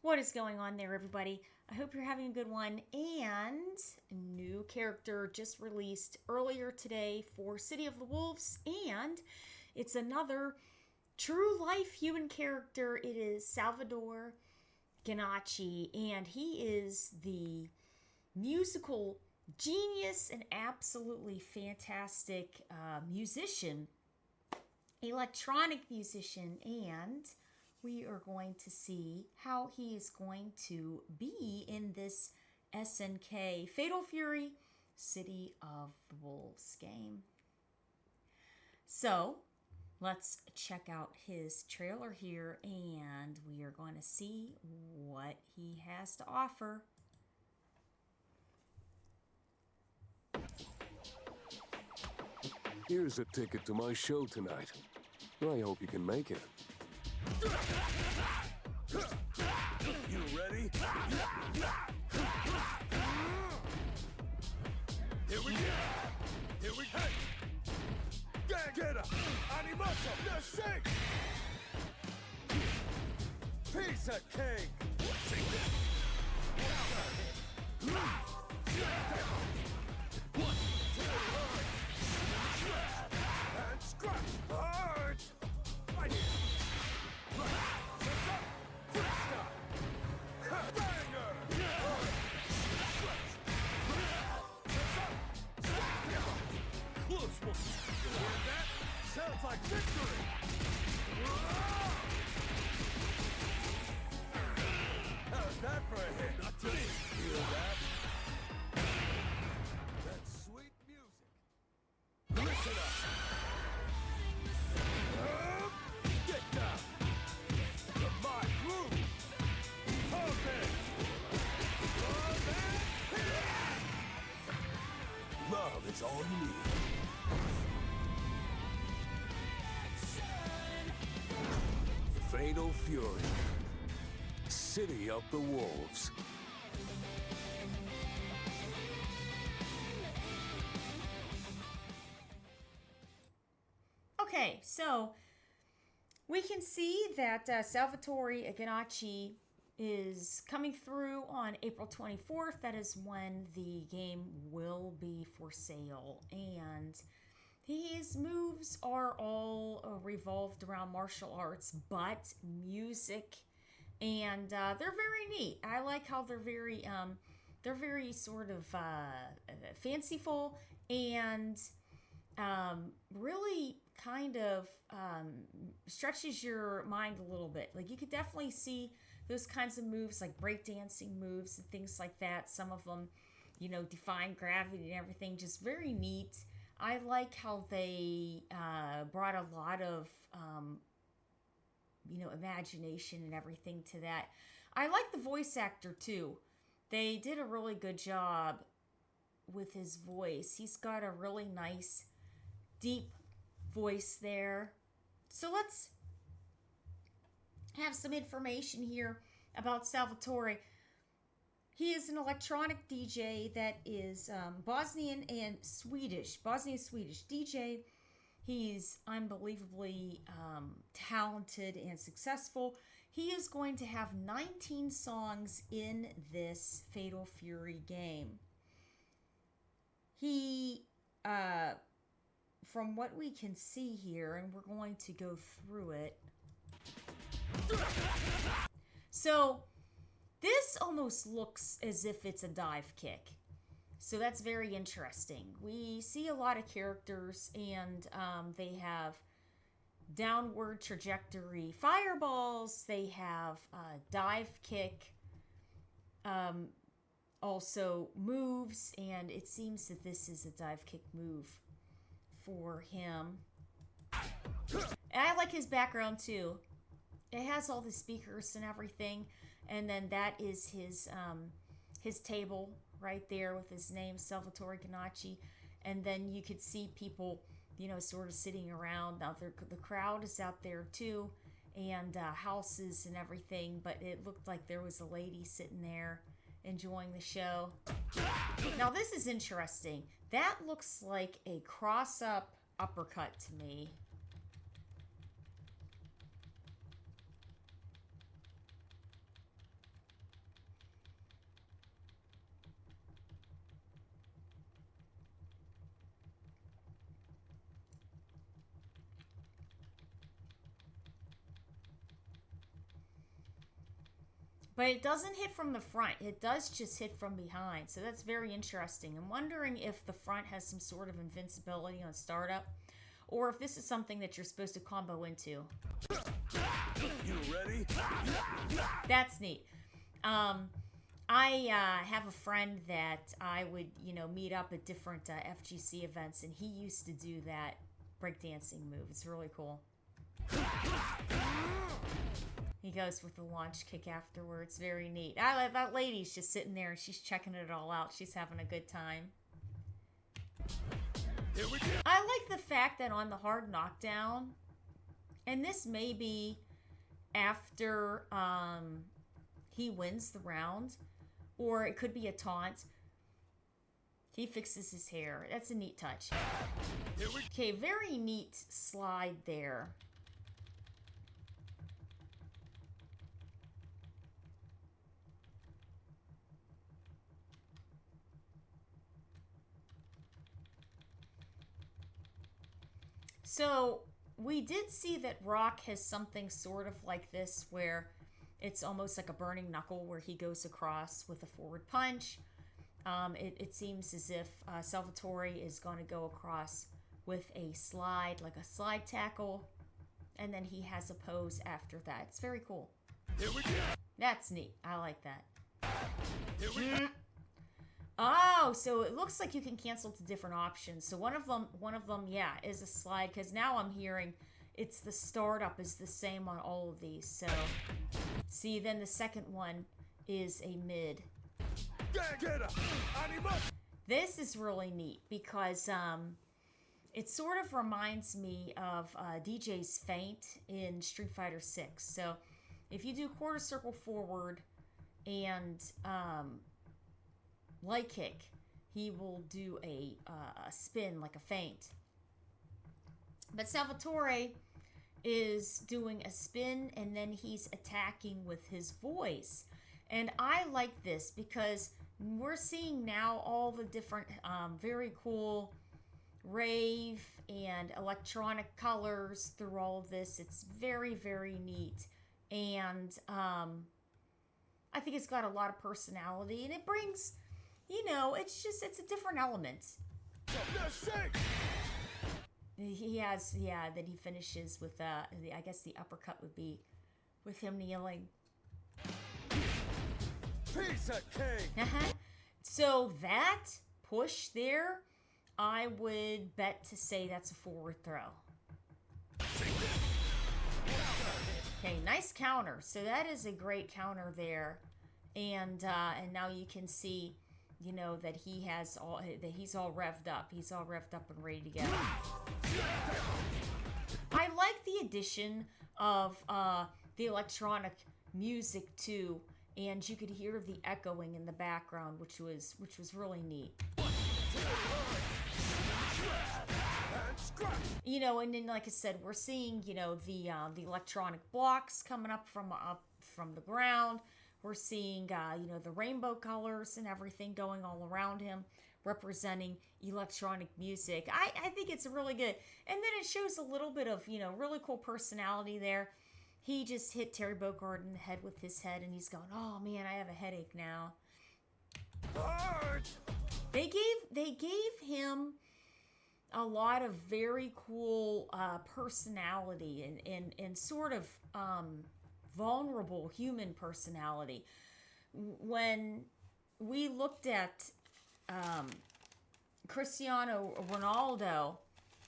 What is going on there, everybody? I hope you're having a good one. And a new character just released earlier today for City of the Wolves, and it's another true life human character. It is Salvatore Ganacci, and he is the musical genius and absolutely fantastic musician, electronic musician, and we are going to see how he is going to be in this SNK Fatal Fury City of the Wolves game. So let's check out his trailer here, and we are going to see what he has to offer. Here's a ticket to my show tonight. I hope you can make it. You ready? Here we go. Here we go. Get up. Animato. The shake. Piece of cake. And scratch hard. Right here. Banger. Close one. You hear that? Sounds like victory. How's that for a hit? Not to hear that? That's sweet music. Listen up. Get down. To my groove. Open. Love is all you need. Fatal Fury. City of the Wolves. Okay, so we can see that Salvatore Ganacci is coming through on April 24th. That is when the game will be for sale. And his moves are all revolved around martial arts, but music. And they're very neat. I like how they're very sort of fanciful and really kind of stretches your mind a little bit. Like, you could definitely see those kinds of moves, like breakdancing moves and things like that. Some of them, defying gravity and everything. Just very neat. I like how they brought a lot of imagination and everything to that. I like the voice actor too. They did a really good job with his voice. He's got a really nice, deep voice there. So let's have some information here about Salvatore. He is an electronic DJ that is Bosnian Swedish DJ. He's unbelievably talented and successful. He is going to have 19 songs in this Fatal Fury game. He, from what we can see here, and we're going to go through it. So this almost looks as if it's a dive kick. So that's very interesting. We see a lot of characters, and they have downward trajectory fireballs. They have dive kick, also moves, and it seems that this is a dive kick move for him. And I like his background too. It has all the speakers and everything, and then that is his table right there with his name, Salvatore Ganacci. And then you could see people, sort of sitting around. Now the crowd is out there too, and houses and everything. But it looked like there was a lady sitting there enjoying the show. Now this is interesting. That looks like a cross-up uppercut to me. But it doesn't hit from the front. It does just hit from behind. So that's very interesting. I'm wondering if the front has some sort of invincibility on startup, or if this is something that you're supposed to combo into. You ready? That's neat. I have a friend that I would, meet up at different FGC events, and he used to do that breakdancing move. It's really cool. He goes with the launch kick afterwards. Very neat. That lady's just sitting there and she's checking it all out. She's having a good time. Here we go. I like the fact that on the hard knockdown, and this may be after he wins the round, or it could be a taunt, he fixes his hair. That's a neat touch. Okay, very neat slide there. So we did see that Rock has something sort of like this, where it's almost like a burning knuckle where he goes across with a forward punch. It seems as if Salvatore is going to go across with a slide, like a slide tackle, and then he has a pose after that. It's very cool. Here we go. That's neat. I like that. Here we go. Oh, so it looks like you can cancel to different options. So one of them, yeah, is a slide, because now I'm hearing it's the startup is the same on all of these. So, see, then the second one is a mid. This is really neat because it sort of reminds me of DJ's feint in Street Fighter 6. So, if you do quarter circle forward and light kick, he will do a spin like a feint. But Salvatore is doing a spin and then he's attacking with his voice. And I like this because we're seeing now all the different very cool rave and electronic colors through all of this. It's very, very neat. And I think it's got a lot of personality, and it brings, it's a different element. He has, that he finishes with, I guess the uppercut would be with him kneeling. Piece of cake. So that push there, I would bet to say that's a forward throw. Okay, nice counter. So that is a great counter there. And now you can see, that he's all revved up. He's all revved up and ready to go. I like the addition of the electronic music too, and you could hear the echoing in the background, which was really neat. And then, like I said, we're seeing, the electronic blocks coming up from the ground. We're seeing, the rainbow colors and everything going all around him, representing electronic music. I think it's really good. And then it shows a little bit of, really cool personality there. He just hit Terry Bogard in the head with his head, and he's going, oh man, I have a headache now. They gave him a lot of very cool personality and sort of vulnerable human personality. When we looked at Cristiano Ronaldo,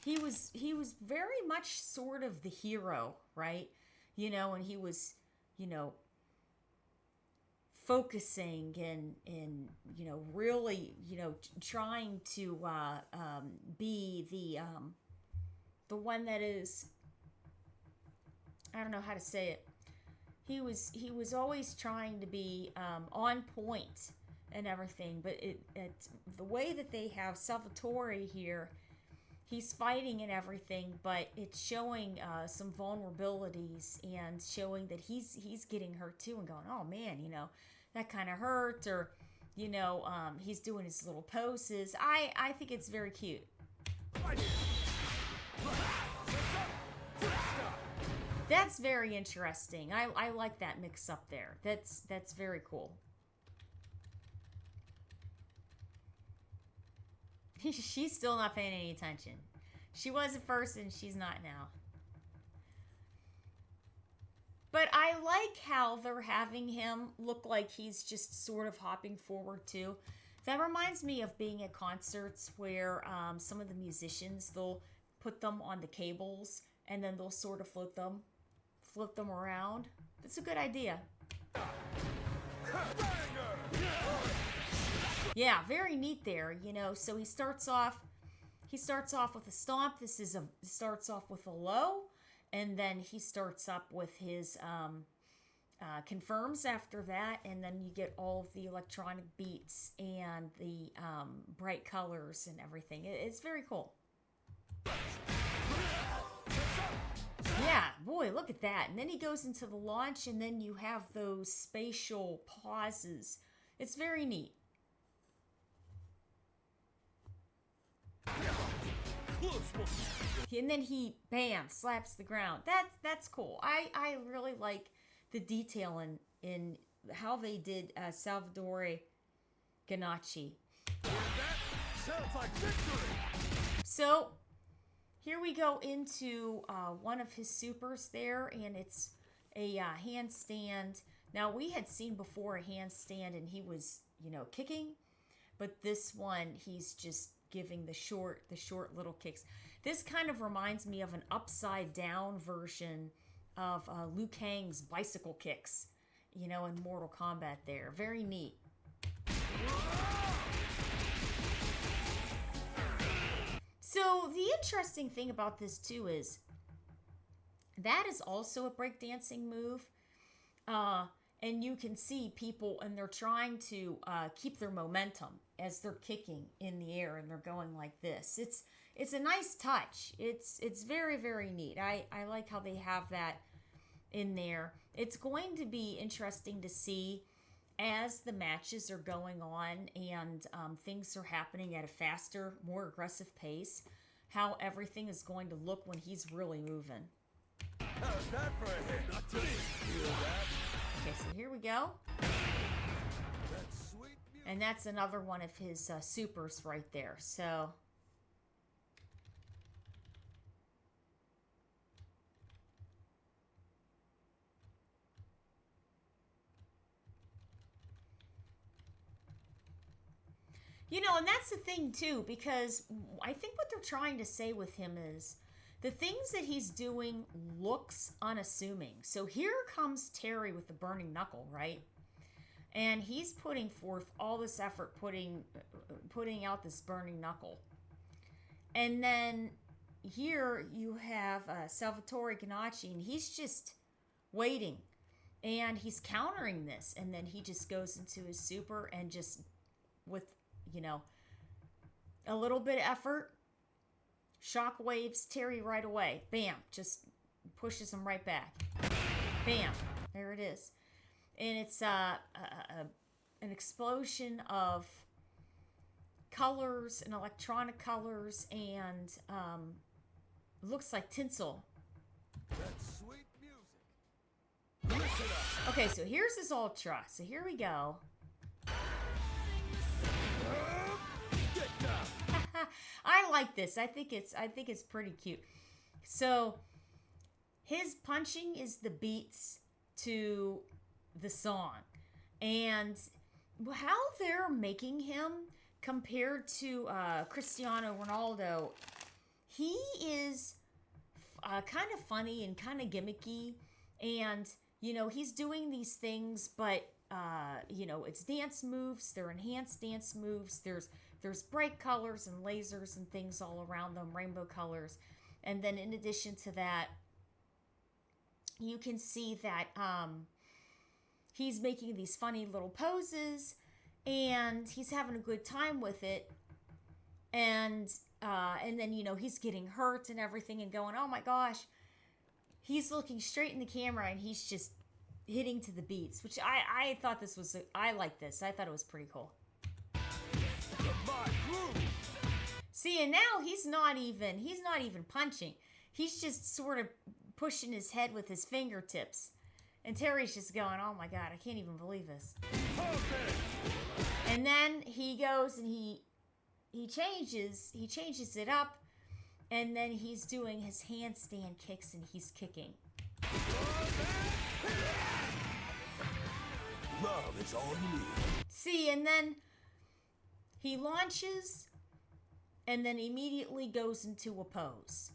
he was very much sort of the hero, right? And he was, focusing and really, trying to be the one that is, I don't know how to say it. He was always trying to be on point and everything, but the way that they have Salvatore here, he's fighting and everything, but it's showing some vulnerabilities and showing that he's getting hurt too, and going, oh man, that kind of hurt, or he's doing his little poses. I think it's very cute. That's very interesting. I like that mix up there. That's very cool. She's still not paying any attention. She was at first and she's not now. But I like how they're having him look like he's just sort of hopping forward too. That reminds me of being at concerts where some of the musicians, they'll put them on the cables and then they'll sort of flip them around. It's a good idea. Yeah, very neat there, you know. So he starts off with a stomp. Starts off with a low, and then he starts up with his confirms after that, and then you get all of the electronic beats and the bright colors and everything. It's very cool. Yeah, boy, look at that. And then he goes into the launch, and then you have those spatial pauses. It's very neat. And then he, bam, slaps the ground. That's cool. I really like the detail in how they did Salvatore Ganacci. That sounds like victory. So here we go into one of his supers there, and it's a handstand. Now, we had seen before a handstand, and he was, you know, kicking, but this one, he's just giving the short little kicks. This kind of reminds me of an upside down version of Liu Kang's bicycle kicks, you know, in Mortal Kombat there. Very neat. So the interesting thing about this too is that is also a breakdancing move. And you can see people, and they're trying to keep their momentum as they're kicking in the air, and they're going like this. It's a nice touch. It's very, very neat. I like how they have that in there. It's going to be interesting to see as the matches are going on and things are happening at a faster, more aggressive pace, how everything is going to look when he's really moving. How's that for a hit? Not to me. Feel that? Okay, so here we go. That's sweet music. And that's another one of his supers right there. So you know, and that's the thing too, because I think what they're trying to say with him is the things that he's doing looks unassuming. So here comes Terry with the burning knuckle, right? And he's putting forth all this effort, putting out this burning knuckle. And then here you have Salvatore Ganacci, and he's just waiting. And he's countering this. And then he just goes into his super and just with, you know, a little bit of effort, shock waves Terry right away. Bam, just pushes him right back. Bam, there it is. And it's an explosion of colors and electronic colors, and looks like tinsel. That's sweet music. Listen up. Okay, so here's his ultra. So here we go. Get down. I like this. I think it's pretty cute. So his punching is the beats to the song, and how they're making him compared to Cristiano Ronaldo, he is kind of funny and kind of gimmicky, and you know, he's doing these things, but you know, it's dance moves. They're enhanced dance moves. There's bright colors and lasers and things all around them, rainbow colors. And then in addition to that, you can see that he's making these funny little poses, and he's having a good time with it. And then, you know, he's getting hurt and everything and going, oh my gosh. He's looking straight in the camera, and he's just hitting to the beats, which I thought this was, I like this. I thought it was pretty cool. See, and now he's not even punching. He's just sort of pushing his head with his fingertips. And Terry's just going, oh my God, I can't even believe this. And then he goes and he changes it up, and then he's doing his handstand kicks and he's kicking. Love is all you need. See, and then he launches and then immediately goes into a pose.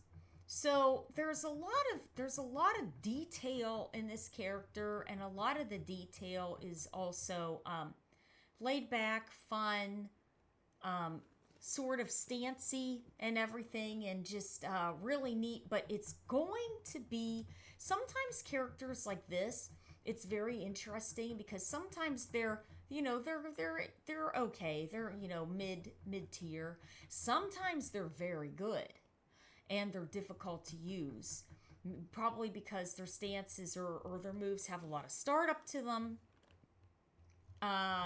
So there's a lot of detail in this character, and a lot of the detail is also laid back, fun, sort of stancy and everything, and just really neat. But it's going to be, sometimes characters like this, it's very interesting because sometimes they're okay, they're mid tier. Sometimes they're very good, and they're difficult to use, probably because their stances or their moves have a lot of startup to them.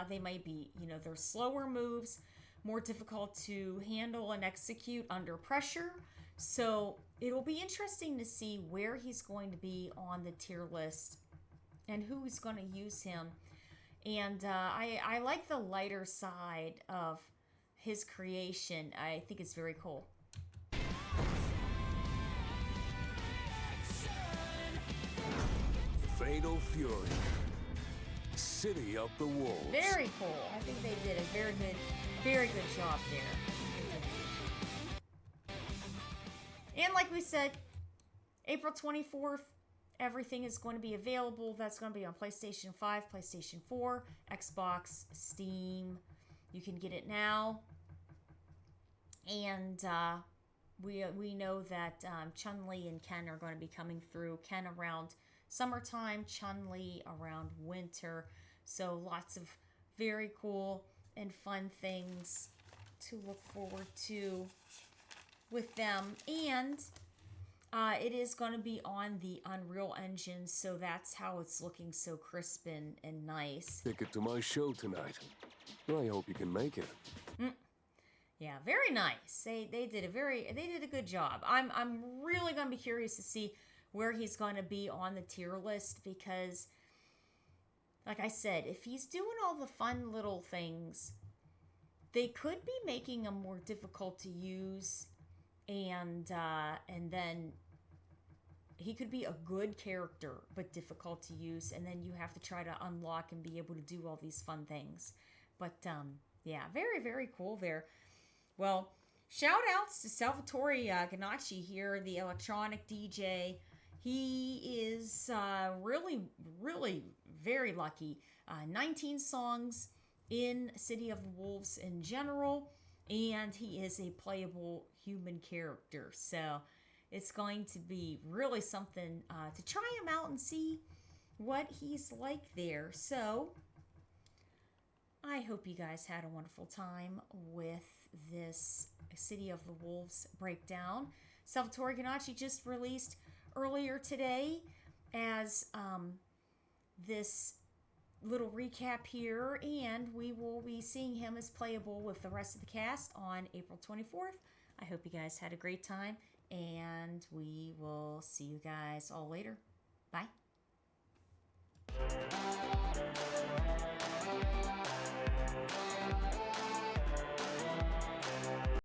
They might be, they're slower moves, more difficult to handle and execute under pressure. So it'll be interesting to see where he's going to be on the tier list and who's going to use him. And I like the lighter side of his creation. I think it's very cool. Fatal Fury. City of the Wolves. Very cool. I think they did a very good job there. And like we said, April 24th, everything is going to be available. That's going to be on PlayStation 5, PlayStation 4, Xbox, Steam. You can get it now. And we know that Chun-Li and Ken are going to be coming through. Ken around summertime, Chun-Li around winter. So lots of very cool and fun things to look forward to with them. And it is going to be on the Unreal Engine, so that's how it's looking so crisp and nice. Ticket to my show tonight. I hope you can make it. Yeah, very nice. They did a good job. I'm really going to be curious to see where he's going to be on the tier list, because like I said, if he's doing all the fun little things, they could be making him more difficult to use, and then he could be a good character but difficult to use, and then you have to try to unlock and be able to do all these fun things. But yeah, very, very cool there. Well, shout outs to Salvatore Ganacci here, the electronic DJ. He is really, really very lucky. 19 songs in City of the Wolves in general, and he is a playable human character. So it's going to be really something to try him out and see what he's like there. So I hope you guys had a wonderful time with this City of the Wolves breakdown. Salvatore Ganacci just released earlier today as this little recap here, and we will be seeing him as playable with the rest of the cast on April 24th. I hope you guys had a great time, and we will see you guys all later. Bye.